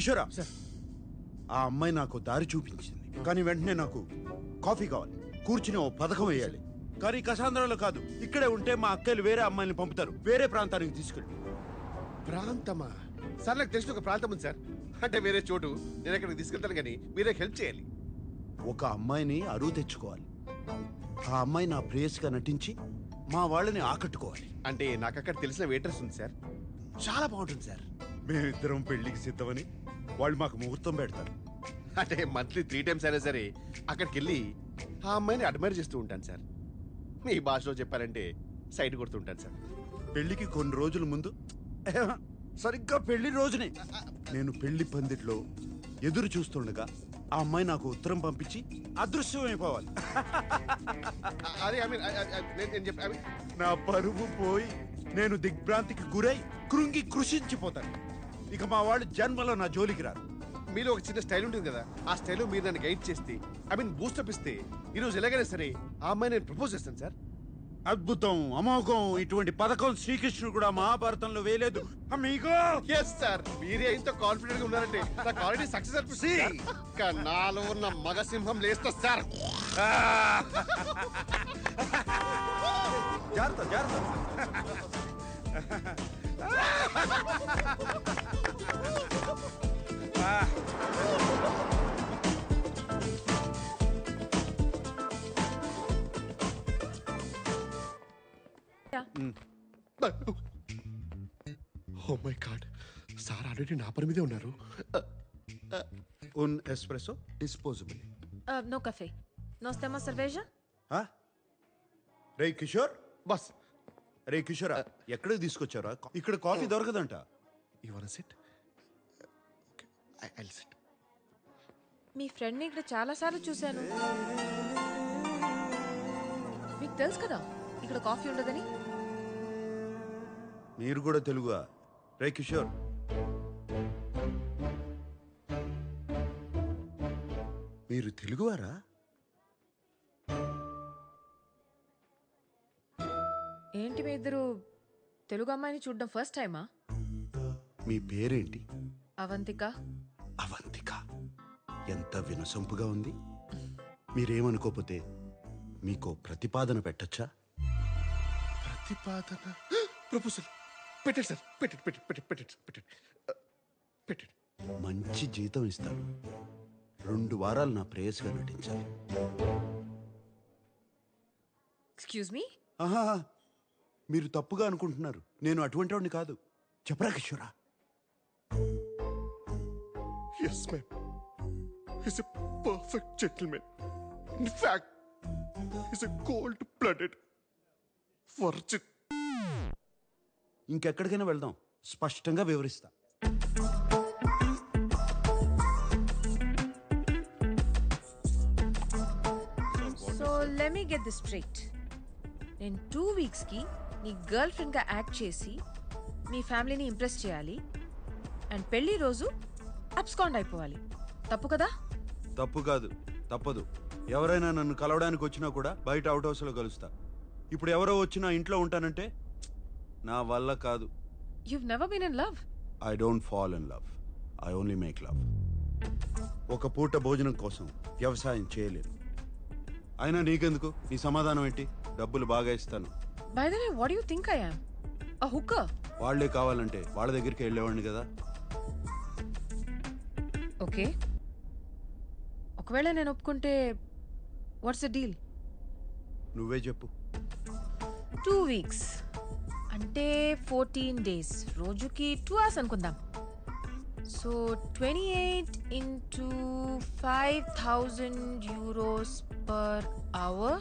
కిషోరా sir, ఆ అమ్మాయి నాకు దారి చూపించింది, కానీ వెంటనే నాకు కాఫీ కావాలి, కూర్చుని ఓ పథకం వేయాలి. కానీ కసాంధ్రాలో కాదు, ఇక్కడే ఉంటే మా అక్కలు వేరే అమ్మాయిని పంపుతారు, వేరే ప్రాంతానికి తీసుకెళ్ళి. ప్రాంతమా సార్? నాకు తెలిసిన ఒక ప్రాంతం ఉంది సార్, అంటే వేరే చోటు. నేను అక్కడికి తీసుకెళ్తాను, కానీ మీరే హెల్ప్ చేయాలి. ఒక అమ్మాయిని అరువు తెచ్చుకోవాలి. ఆ అమ్మాయి నా ప్రేయస్గా నటించి మా వాళ్ళని ఆకట్టుకోవాలి. అంటే నాకు అక్కడ తెలిసిన వెయిటర్స్ ఉంది సార్, చాలా బాగుంటుంది సార్. మేమిద్దరం పెళ్లికి సిద్ధమని వాళ్ళు మాకు ముహూర్తం పెడతారు. అంటే మంత్లీ 3 times అయినా సరే అక్కడికి వెళ్ళి ఆ అమ్మాయిని అడ్మైర్ చేస్తూ ఉంటాను సార్. మీ భాషలో చెప్పాలంటే సైడ్ కొడుతుంటాను సార్. పెళ్లికి కొన్ని రోజుల ముందు, సరిగ్గా పెళ్లి రోజునే నేను పెళ్లి పందిట్లో ఎదురు చూస్తుండగా ఆ అమ్మాయి నాకు ఉత్తరం పంపించి అదృశ్యమైపోవాలి. అదే నేను చెప్పి నా పరువు పోయి నేను దిగ్భ్రాంతికి గురై కృంగి కృషించిపోతాను. ఇక మా వాళ్ళు జన్మలో నా జోలికి రారు. మీలో ఒక చిన్న స్టైల్ ఉంటుంది కదా, ఆ స్టైల్లో మీరు నన్ను గైడ్ చేస్తే, బూస్టప్ ఇస్తే, ఈరోజు ఎలాగైనా సరే ఆ అమ్మాయి నేను ప్రపోజ్ చేస్తాను సార్. అద్భుతం, అమోఘం, ఇటువంటి పథకం శ్రీకృష్ణుడు కూడా మహాభారతంలో వేయలేదు. ఎస్ సార్, మీరే ఇంత కాన్ఫిడెంట్ గా ఉన్నారంటే నాకు ఆల్రెడీ సక్సెస్ అనిపిస్తుంది. నాలో ఉన్న మగసింహం లేస్తా సార్. జాగ్రత్త జాగ్రత్త. Oh my god, sir already నా పని మీదే ఉన్నారు. Un espresso disposable. No café. Nós temos cerveja? రే కిషోర్, బస్ రే కిషోరా, ఎక్కడికి తీసుకొచ్చారా? ఇక్కడ కాఫీ దొరకదంట. You want sit? Okay, I sit. మీ ఫ్రెండ్ని ఇక్కడ చాలాసార్లు చూశాను. మీకు తెలుసు కదా ఇక్కడ కాఫీ ఉండదని. మీరు కూడా తెలుగుగా? రే కిషోర్, మీరు తెలుగువారా? ఏంటి మీ ఇద్దరు తెలుగు అమ్మాయిని చూడడం ఫస్ట్ టైమా? మీ పేరేంటి? అవంతిక. అవంతిక, ఎంత వినసొంపుగా ఉంది. మీరేమనుకోపోతే మీకు ప్రతిపాదన పెట్టచ్చా? ప్రతిపాదన? ప్రపోజల్ పెట్టండి సార్, పెట్టండి. మంచి జీతం ఇస్తాను. 2 వారాలు నా ప్రేయస్గా నటించాలి. Excuse me. ఆహా, మీరు తప్పుగా అనుకుంటున్నారు. నేను అటువంటి వాడిని కాదు. చెప్పరా కిషోరా? Yes, ma'am. He's a perfect gentleman. In fact, he's a cold-blooded virgin. ఇంకెక్కడికైనా వెళ్దాం, స్పష్టంగా వివరిస్తా. So let me get this straight. నేను 2 వీక్స్కి నీ గర్ల్ ఫ్రెండ్గా యాక్ట్ చేసి మీ ఫ్యామిలీని ఇంప్రెస్ చేయాలి అండ్ పెళ్లి రోజు అబ్స్కాండ్ అయిపోవాలి. తప్పు కదా? తప్పు కాదు, తప్పదు. ఎవరైనా నన్ను కలవడానికి వచ్చినా కూడా బయట అవుట్ హౌస్లో కలుస్తా. ఇప్పుడు ఎవరో వచ్చినా ఇంట్లో ఉంటానంటే నా వల్ల కాదు. You've never been in love? I don't fall in love. I only make love. ఒక పూట భోజనం కోసం వ్యవసాయం చేయలేను. అయినా నీకెందుకు? నీ సమాధానం ఏంటి? డబ్బులు బాగా ఇస్తాను. By the way, what do you think I am? A hooker? వాళ్లే కావాలంటే వాళ్ళ దగ్గరికి వెళ్ళేవాడిని కదా. ఓకే, ఒకవేళ నేను ఒప్పుకుంటే వాట్స్ ద డీల్? నువ్వే చెప్పు. 2 వీక్స్ అంటే 14 days, రోజుకి 2 hours అనుకుందాం. So 28 into 5,000 euros per hour,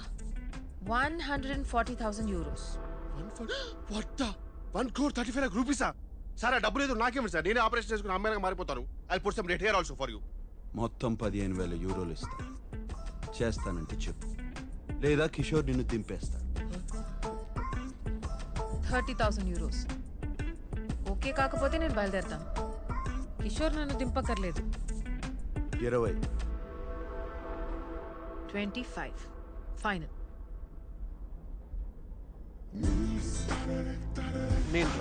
140,000 euros. What the? 1,35 lakh rupees? Sir, ఆ డబ్బు లేదు నాకేమిటి సార్? నేనే ఆపరేషన్ చేసుకుని అమ్మాయిగా మారిపోతాను. I put some red hair also for you. మొత్తం 15,000 యూరోలు ఇస్తా. చేస్తానంటే చెప్పు, లేదా కిషోర్ నిన్ను దింపేస్తా. 30,000 euros. ఓకే కాకపోతే నేను బయలుదేరుతాను. కిషోర్ నన్ను దింపక్కర్లేదు. 20. 25 ఫైనల్. నేను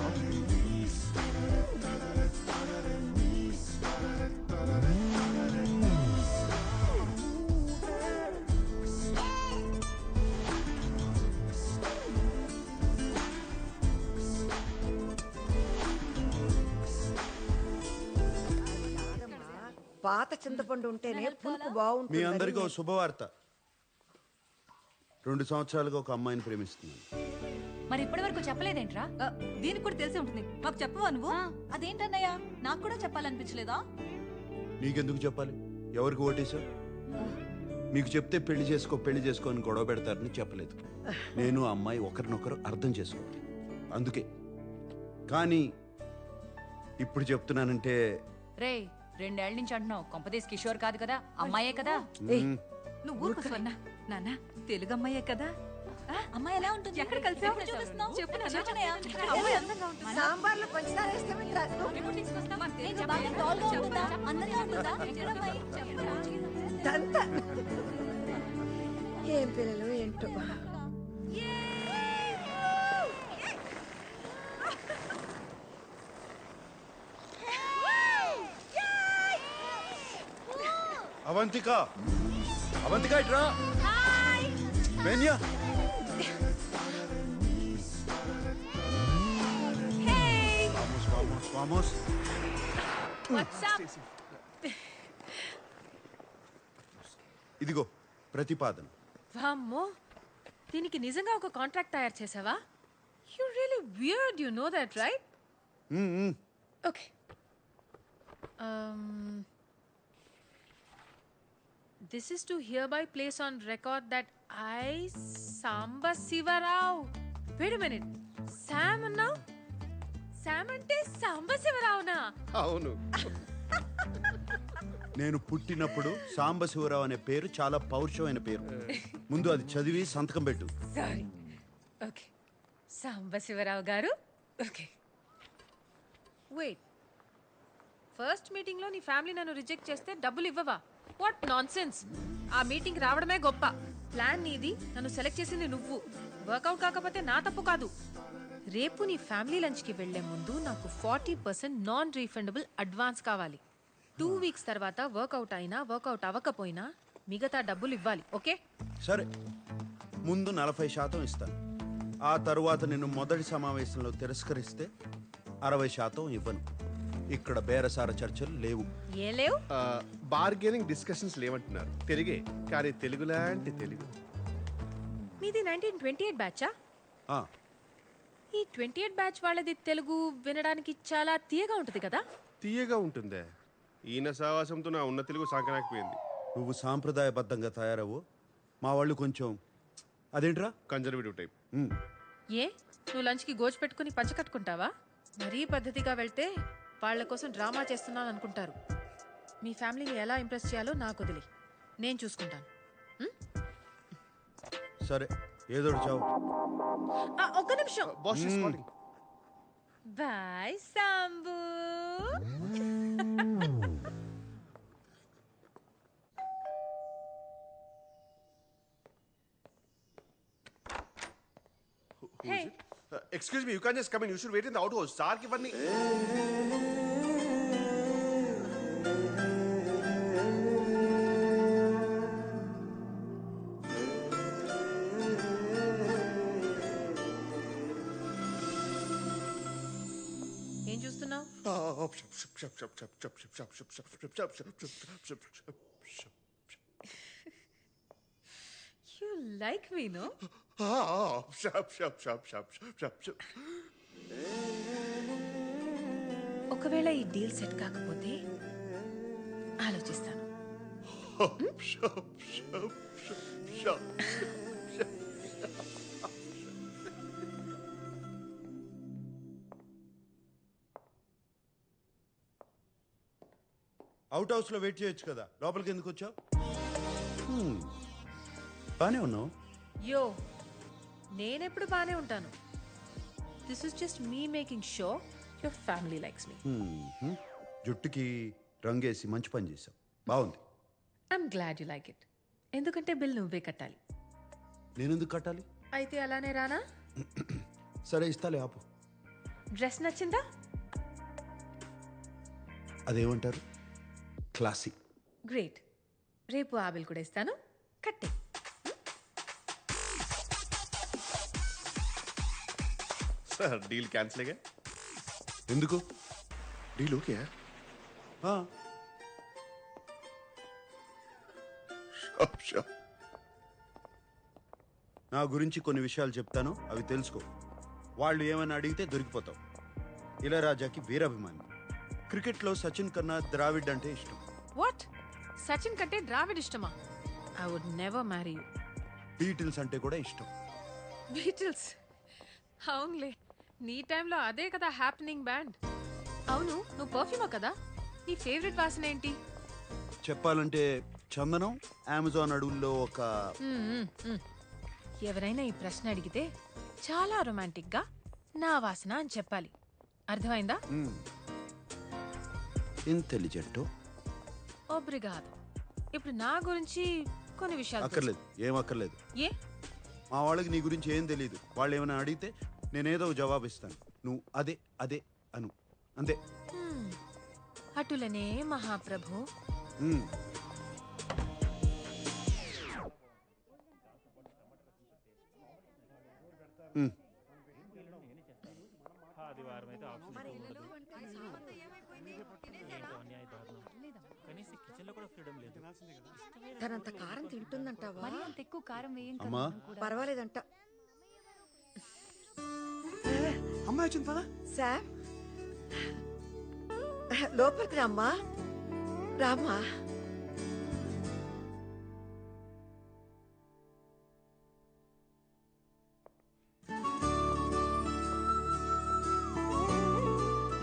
పాత చింతపండు ఉంటేనే పులుపు మీ బాగుంటుంది అందరికీ ఓ శుభవార్త. 2 సంవత్సరాలుగా ఒక అమ్మాయిని ప్రేమిస్తున్నాను. మరి ఇప్పటి వరకు చెప్పలేదేంట్రా? దీనికి కూడా తెలిసి ఉంటుంది. మాకు చెప్పవా నువ్వు? అదేంటన్నయ్య, నాకు కూడా చెప్పాలనిపించలేదా? నీకెందుకు చెప్పాలి? ఎవరికి ఓటేశావు? మీకు చెప్తే పెళ్లి చేసుకో అని గొడవ పెడతారని చెప్పలేదు. నేను ఆ అమ్మాయి ఒకరినొకరు అర్థం చేసుకోవాలి, అందుకే. కానీ ఇప్పుడు చెప్తున్నానంటే రే, 2 ఏళ్ల నుంచి అంటున్నావు, కొంపదేశ్ కిషోర్ కాదు కదా, అమ్మాయే కదా? నువ్వు ఊరుకో స్వర్ణ. నాన్న తెలుగు అమ్మాయే కదా. అమ్మాయి ఎలా ఉంటుంది? ఎక్కడ కలిసావు? ఎప్పుడు చూపిస్తున్నావు? చెప్పు నాన్న. చెప్పనయ్య. అమ్మాయి అందంగా ఉంటుంది. సాంబార్లో పంచదార వేస్తే మీకు రాదు. ఎప్పుడు తీసుకొస్తావు? ఏంటి, బాగా tall గా ఉంటుందా? అందంగా ఉంటుందా? ఎక్కడ అమ్మాయి? దంత. ఏం పిల్లలు ఏంటో. అవంతిక, అవంతిక ఇట్రా. వేన్యా, vamos, vamos. ఇదిగో ప్రతిపాదన. వామ్మో, దీనికి నిజంగా ఒక కాంట్రాక్ట్ తయారు చేసావా? You really weird, you know that right? Okay. This is to hereby place on record that I, Samba Sivarao. Wait a minute. Sam now? Sam ante Samba Sivarao-na? అవును. నేను పుట్టినప్పుడు సాంబశివరావు అనే పేరు చాలా పౌరుషమైన పేరు. ముందు అది చదివి సంతకం పెట్టు. Sorry. Okay. Samba Sivarao garu. Okay. Wait. First meeting లో నీ ఫ్యామిలీ నన్ను రిజెక్ట్ చేస్తే డబ్బులు ఇవ్వవా? What nonsense. ఆ మీటింగ్ రావడమే గొప్ప. ప్లాన్ నీది, నన్ను సెలెక్ట్ చేసింది నువ్వు. వర్కౌట్ కాకపోతే నా తప్పు కాదు. రేపు నీ ఫ్యామిలీ లంచ్ కి వెళ్లే ముందు నాకు 40% నాన్ రీఫండబుల్ అడ్వాన్స్ కావాలి. 2 వీక్స్ తర్వాత వర్కౌట్ అయినా వర్కౌట్ అవ్వకపోయినా మిగతా డబ్బులు ఇవ్వాలి. ఓకే? సరే, ముందు 40% ఇస్తాను. ఆ తరువాత నిన్ను మొదటి సమావేశంలో తిరస్కరిస్తే 60% ఇవ్వను. ఇక్కడ బేరసార చర్చలు లేవు. ఏ లేవు? బార్గెనింగ్ డిస్కషన్స్ లేవంటున్నారు. తెలుగే, కానీ తెలుగు లాంటి తెలుగు. మీది 1928 బ్యాచా? ఆ, ఈ 28 బ్యాచ్ వాళ్ళది తెలుగు వినడానికి చాలా తీయగా ఉంటుంది కదా? తీయగా ఉంటుందే. ఈయన సావాసంతో నా ఉన్న తెలుగు సాంకనాకపోయింది. నువ్వు సాంప్రదాయబద్ధంగా తయారవు, మా వాళ్ళు కొంచెం అదేంట్రా కన్జర్వేటివ్ టైప్. ఏ, నువ్వు లంచ్కి గోజు పెట్టుకుని పంచ కట్టుకుంటావా? మరీ పద్ధతిగా వెళ్తే వాళ్ళ కోసం డ్రామా చేస్తున్నాను అనుకుంటారు. మీ ఫ్యామిలీని ఎలా ఇంప్రెస్ చేయాలో నాకు వదిలి, నేను చూసుకుంటాను. సరే, ఏదో చావు. ఒక్క నిమిషం. Boss is calling. Bye Sambu. Hey. Excuse me, you can't just come in. You should wait in the outhouse. Sir ki vanni. ఏం చూస్తున్నావు? You like me no? ఒకవేళ ఈ డీల్ సెట్ కాకపోతే ఆలోచిస్తాను. అవుట్ హౌస్ లో వెయిట్ చేయొచ్చు కదా, లోపలికి ఎందుకు వచ్చావు? బానే ఉన్నావు. యో, నేనెప్పుడు బానే ఉంటాను. This is just me making show your family likes me. జుట్టుకి రంగేసి మంచి పని చేసావు, బాగుంది. I'm glad you like it. ఎందుకంటే బిల్ నువ్వే కట్టాలి. నేనెందుకు కట్టాలి? అయితే అలానే రానా? సరే, ఇస్తాలే, ఆపు. డ్రెస్ నచ్చిందా? అదేమంటారు, క్లాసిక్. గ్రేట్. రేపు ఆ బిల్ కూడా ఇస్తాను, కట్టే. Sir deal cancel. ఎందుకు? Deal okay. షూర్. నా గురించి కొన్ని విషయాలు చెప్తాను, అవి తెలుసుకో. వాళ్ళు ఏమైనా అడిగితే దొరికిపోతావు. ఇళయరాజాకి వీరాభిమాని. క్రికెట్లో సచిన్ కన్నా ద్రావిడ్ అంటే ఇష్టం. వాట్? సచిన్ కంటే ద్రావిడ్ ఇష్టమా? I would never marry you. Beatles అంటే కూడా ఇష్టం. బీటిల్స్? అవునులే, నీ టైంలో అదే కదా హ్యాపెనింగ్ బ్యాండ్. అవును, నువ్వు పర్ఫ్యూమా కదా? నీ ఫేవరెట్ వాసన ఏంటి? చెప్పాలంటే చందనం. అమెజాన్ అడవుల్లో ఒక ఎవరైనా ఈ ప్రశ్న అడిగితే చాలా రొమాంటిక్ గా నా వాసన అని చెప్పాలి. అర్థమైందా? ఇంటెలిజెంట్. ఒబ్రిగాదు. ఇప్పుడు నా గురించి కొన్ని విషయాలు అక్కర్లేదు, ఏం అక్కర్లేదు. ఏ? మా వాళ్ళకి నీ గురించి ఏం తెలియదు. వాళ్ళు ఏమైనా అడిగితే నేనేదో ఒక జవాబు ఇస్తాను, నువ్వు అదే అదే అను, అంతే. అటులనే మహాప్రభు. మ్మ్. మ్మ్. తనంత కారం తింటుందంటావా? మరి అంత ఎక్కువ కారం వేయం కదా అమ్మా. మనం కూడా. పర్వాలేదంట. అమ్మాయి వచ్చింది పదా. శామ్, లోపలికి రామ్మా. రామ్మా.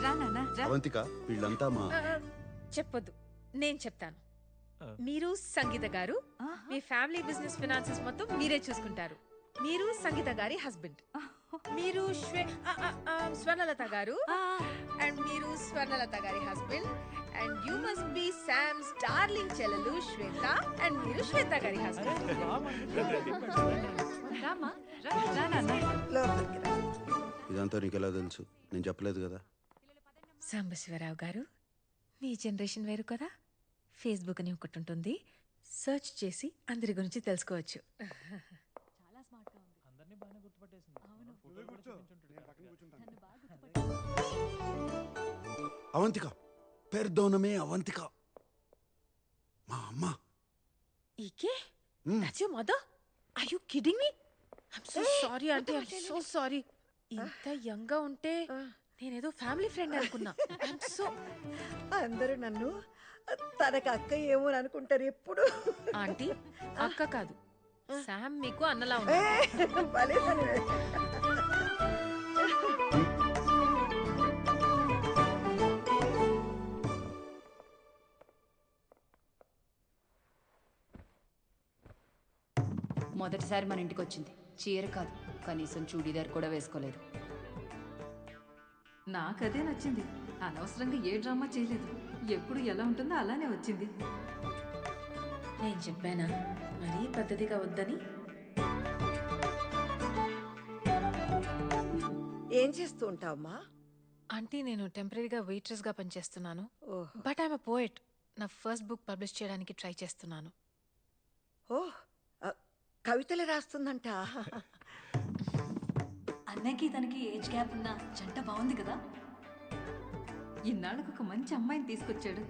రా నాన్న రా. అవంతిక, వీళ్ళంతా మా చెప్పొద్దు, నేను చెప్తాను. మీరు సంగీత గారు, మీ ఫ్యామిలీ బిజినెస్ ఫినాన్సెస్ మొత్తం మీరే చూసుకుంటారు. మీరు సంగీత గారి హస్బెండ్. మీరు స్వర్ణలత గారు, అండ్ మీరు స్వర్ణలత గారి husband. And you must be Sam's darling చెల్లెలు శ్వేత, అండ్ మీరు శ్వేత గారి హస్బెండ్. రామా రా రా నాన్న. లోపలికి రా. ఇదంతా నీకు ఎలా తెలుసు? నేను చెప్పలేదు కదా. సాంబశివరావు గారు, మీ జనరేషన్ వేరు కదా. ఫేస్బుక్ అని ఒకటి ఉంటుంది, సర్చ్ చేసి అందరి గురించి తెలుసుకోవచ్చు. చాలా స్మార్ట్ గా ఉంది. అవంతిక, పెర్దోనమే అవంతిక, మా అమ్మ. ఈకే? That's your mother? Are you kidding me? I'm so sorry auntie, I'm so sorry. ఇంత యంగ్ గా ఉంటే నేనేదో ఫ్యామిలీ ఫ్రెండ్ అనుకున్నా. I'm so అందరూ నన్ను తనకు అక్క ఏమో అనుకుంటారు ఎప్పుడు. ఆంటీ, అక్క కాదు, శామ్ మీకు అన్నలా ఉంది. భలే తనవే. మొదటిసారి మన ఇంటికి వచ్చింది. చీర కాదు, కనీసం చూడీదార్ కూడా వేసుకోలేదు. నాకదే నచ్చింది. అనవసరంగా ఏ డ్రామా చేయలేదు. ఎప్పుడు ఎలా ఉంటుందో అలానే వచ్చింది. నేను చెప్పానా మరీ పద్ధతిగా వద్దని? ఏం చేస్తూ ఉంటావమ్మా? ఆంటీ, నేను టెంపరీగా వెయిట్రెస్ గా పనిచేస్తున్నాను. Oh. But I'm a poet. నా ఫస్ట్ బుక్ పబ్లిష్ చేయడానికి ట్రై చేస్తున్నాను. ఓహ్, కవితలు రాస్తుందంట. అన్నయ్యకి తనకి ఏజ్ గ్యాప్ ఉన్న జంట బాగుంది కదా. ఇన్నాళ్ళకు ఒక మంచి అమ్మాయిని తీసుకొచ్చాడు.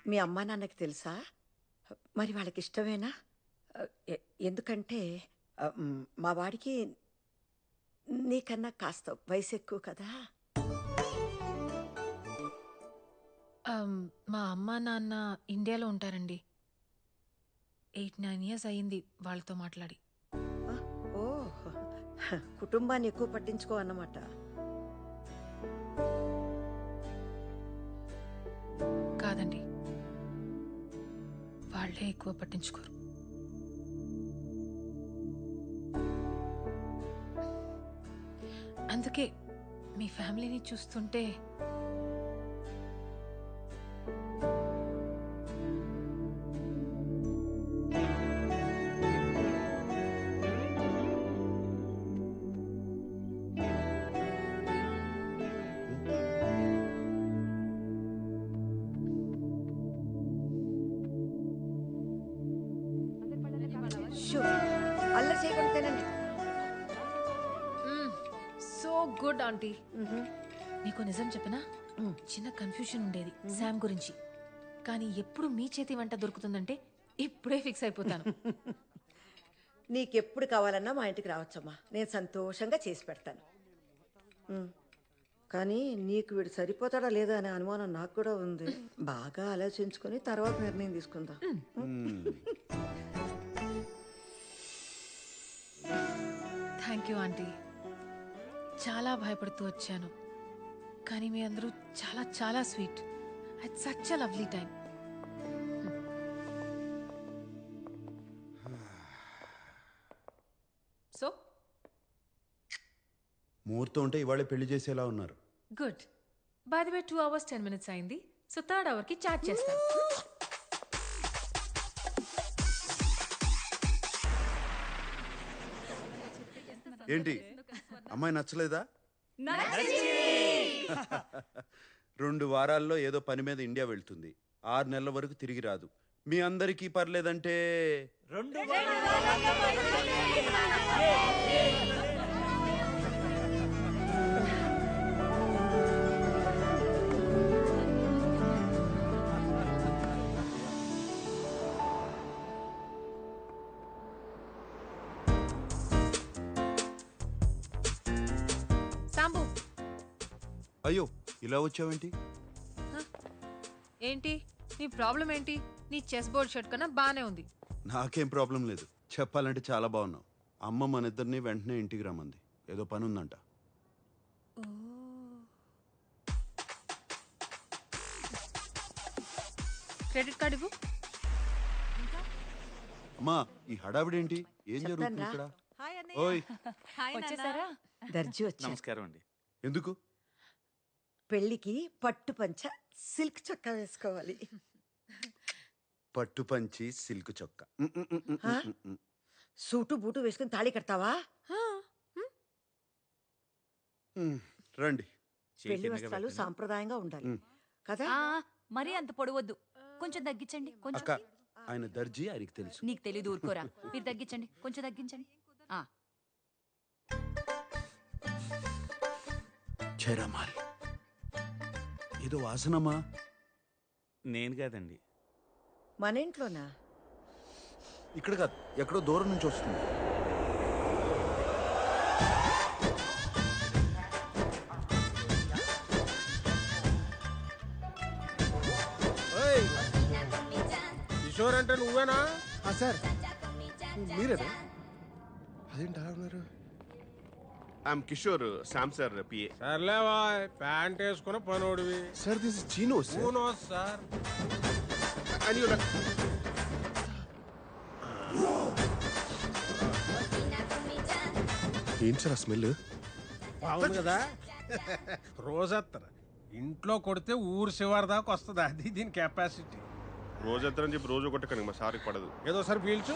మీ అమ్మా నాన్నకి తెలుసా? మరి వాళ్ళకి ఇష్టమేనా? ఎందుకంటే మా వాడికి నీకన్నా కాస్త వయసు ఎక్కువ కదా. మా అమ్మ నాన్న ఇండియాలో ఉంటారండి. 8-9 years అయ్యింది వాళ్ళతో మాట్లాడి. ఓ, కుటుంబాన్ని ఎక్కువ పట్టించుకో అన్నమాట. కాదండి, వాళ్ళే ఎక్కువ పట్టించుకోరు. అందుకే మీ ఫ్యామిలీని చూస్తుంటే షూ, అల్లరి చేయకుండా తినండి. So good aunty. నీకు నిజం చెప్పనా? చిన్న కన్ఫ్యూషన్ ఉండేది శామ్ గురించి, కానీ ఎప్పుడు మీ చేతి వంట దొరుకుతుందంటే ఇప్పుడే ఫిక్స్ అయిపోతాను. నీకెప్పుడు కావాలన్నా మా ఇంటికి రావచ్చమ్మా, నేను సంతోషంగా చేసి పెడతాను. కానీ నీకు వీడు సరిపోతాడా లేదా అనే అనుమానం నాకు కూడా ఉంది. బాగా ఆలోచించుకొని తర్వాత నిర్ణయం తీసుకుందాం. Thank you aunty. చాలా భయపడుతూ వచ్చాను, కానీ మీ అందరూ చాలా చాలా sweet. It's such a lovely time. So ముహూర్తం ఉంటే ఇవాళే పెళ్లి చేసేలా ఉన్నారు. Good. By the way 2 hours 10 minutes అయింది. సో 3rd hour కి చాట్ చేస్తాను. ఏంటి అమ్మాయి నచ్చలేదా? 2 వారాల్లో ఏదో పని మీద ఇండియా వెళ్తుంది. 6 నెలల వరకు తిరిగి రాదు. మీ అందరికీ పర్లేదంటే సాంబు, అయ్యో ఇలా వచ్చావేంటి? ఏంటి నీ ప్రాబ్లం ఏంటి? నీ చెస్ బోర్డ్ షర్ట్ కన్నా బానే ఉంది. నాకేం ప్రాబ్లం లేదు. చెప్పాలంటే చాలా బాగున్నావు. అమ్మ మన ఇద్దరిని వెంటనే ఇంటికి రమ్మంది. ఏదో పని ఉందంట. క్రెడిట్ కార్డ్ ఇవ్వు. అమ్మా ఈ హడావిడేంటి? ఏం జరుగుతుంది ఇక్కడ? ఓయ్ వచ్చేసారా? దర్జీ వచ్చా. నమస్కారం అండి. ఎందుకు? పెళ్లికి పట్టు పంచ సిల్క్ చొక్కా వేసుకోవాలి. పట్టు పంచి సిల్క్ చొక్కా. సూటు బూటు వేసుకుని తాళి కడతావా? రండి. పెళ్లి వస్త్రాలు సాంప్రదాయంగా ఉండాలి కదా? మరీ అంత పొడవద్దు, కొంచెం తగ్గించండి. కొంచెం అక్క ఆయన దర్జీ, ఆయనకి తెలుసు. నీకు తెలీదు, ఊరుకోరా. మీరు తగ్గించండి, కొంచెం తగ్గించండి. జయరామాల్ ఏదో వాసనమా? నేను కాదండి. మన ఇంట్లోనా? ఇక్కడ కాదు, ఎక్కడో దూరం నుంచి వస్తుంది. కిషోర్ అంటే నువ్వేనా? సార్ మీరేనా? అదేంటి అలా ఉన్నారు? I'm Kishore, Sam sir PA. సర్లేవా, ప్యాంట్ వేసుకున్న పనోడివి. సార్ దిస్ ఇస్ చీనో సార్. సార్ ఏంటి సార్ ఆ స్మెల్? బాగుంది కదా. రోజత్తర ఇంట్లో కొడితే ఊరు శివారు దాకా వస్తుంది. అది దీని కెపాసిటీ. రోజంతా చెప్పి రోజు కొట్టకండి, మా సార్కి పడదు. ఏదో సార్ పీల్చు.